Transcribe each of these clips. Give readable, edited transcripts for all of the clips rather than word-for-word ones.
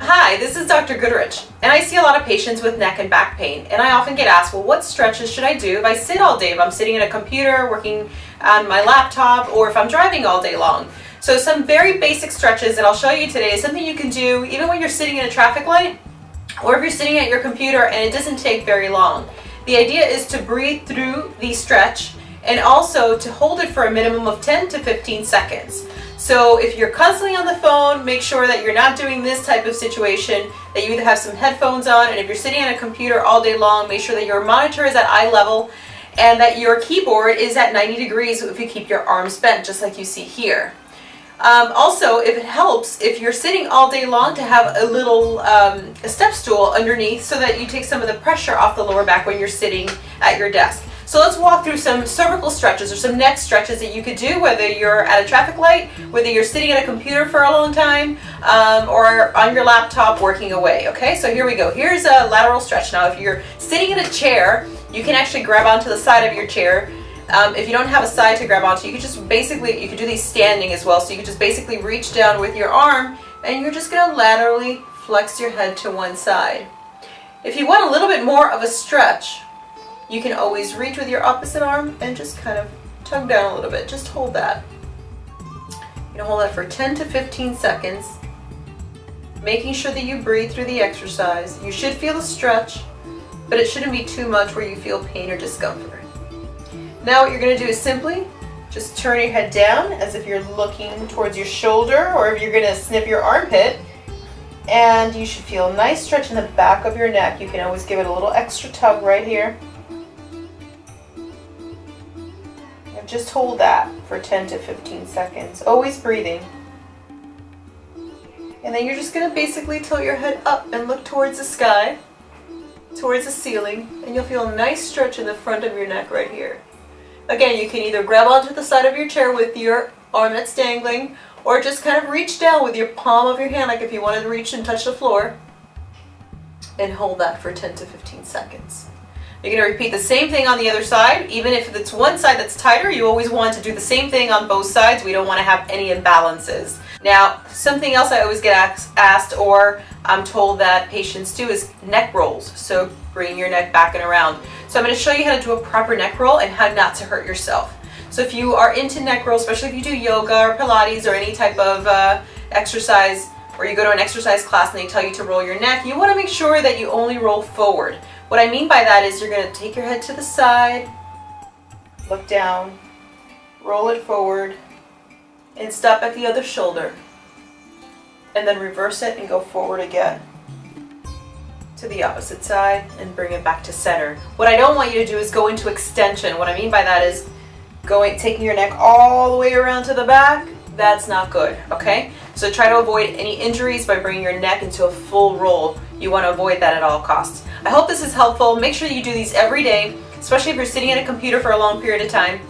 Hi, this is Dr. Goodrich, and I see a lot of patients with neck and back pain, and I often get asked, well, what stretches should I do if I sit all day, if I'm sitting at a computer, working on my laptop, or if I'm driving all day long? So some very basic stretches that I'll show you today is something you can do even when you're sitting in a traffic light, or if you're sitting at your computer and it doesn't take very long. The idea is to breathe through the stretch and also to hold it for a minimum of 10 to 15 seconds. So if you're constantly on the phone, make sure that you're not doing this type of situation, that you either have some headphones on, and if you're sitting on a computer all day long, make sure that your monitor is at eye level and that your keyboard is at 90 degrees if you keep your arms bent, just like you see here. Also, if it helps, if you're sitting all day long, to have a little a step stool underneath so that you take some of the pressure off the lower back when you're sitting at your desk. So let's walk through some cervical stretches or some neck stretches that you could do, whether you're at a traffic light, whether you're sitting at a computer for a long time, or on your laptop working away. Okay, so here we go. Here's a lateral stretch. Now, if you're sitting in a chair, you can actually grab onto the side of your chair. If you don't have a side to grab onto, you could just basically, you could do these standing as well. So you could just basically reach down with your arm and you're just going to laterally flex your head to one side. If you want a little bit more of a stretch, you can always reach with your opposite arm and just kind of tug down a little bit. Just hold that. You know, hold that for 10 to 15 seconds, making sure that you breathe through the exercise. You should feel a stretch, but it shouldn't be too much where you feel pain or discomfort. Now what you're going to do is simply just turn your head down as if you're looking towards your shoulder, or if you're going to snip your armpit, and you should feel a nice stretch in the back of your neck. You can always give it a little extra tug right here. And just hold that for 10 to 15 seconds, always breathing. And then you're just going to basically tilt your head up and look towards the sky, towards the ceiling, and you'll feel a nice stretch in the front of your neck right here. Again, you can either grab onto the side of your chair with your arm that's dangling, or just kind of reach down with your palm of your hand, like if you wanted to reach and touch the floor, and hold that for 10 to 15 seconds. You're going to repeat the same thing on the other side. Even if it's one side that's tighter, you always want to do the same thing on both sides. We don't want to have any imbalances. Now, something else I always get asked, or I'm told that patients do, is neck rolls. So bring your neck back and around. So I'm going to show you how to do a proper neck roll and how not to hurt yourself. So if you are into neck rolls, especially if you do yoga or Pilates or any type of exercise, or you go to an exercise class and they tell you to roll your neck, you want to make sure that you only roll forward. What I mean by that is you're going to take your head to the side, look down, roll it forward, and stop at the other shoulder. And then reverse it and go forward again to the opposite side and bring it back to center. What I don't want you to do is go into extension. What I mean by that is taking your neck all the way around to the back. That's not good, okay? So try to avoid any injuries by bringing your neck into a full roll. You want to avoid that at all costs. I hope this is helpful. Make sure you do these every day, especially if you're sitting at a computer for a long period of time,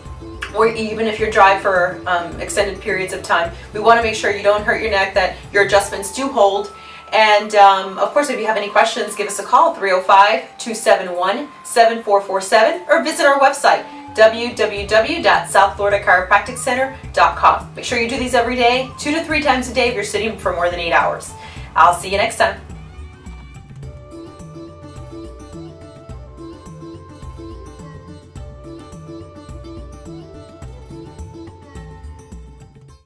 or even if you drive for extended periods of time. We want to make sure you don't hurt your neck, that your adjustments do hold. And of course, if you have any questions, give us a call, 305-271-7447, or visit our website, www.southfloridachiropracticcenter.com. Make sure you do these every day, 2 to 3 times a day if you're sitting for more than 8 hours. I'll see you next time.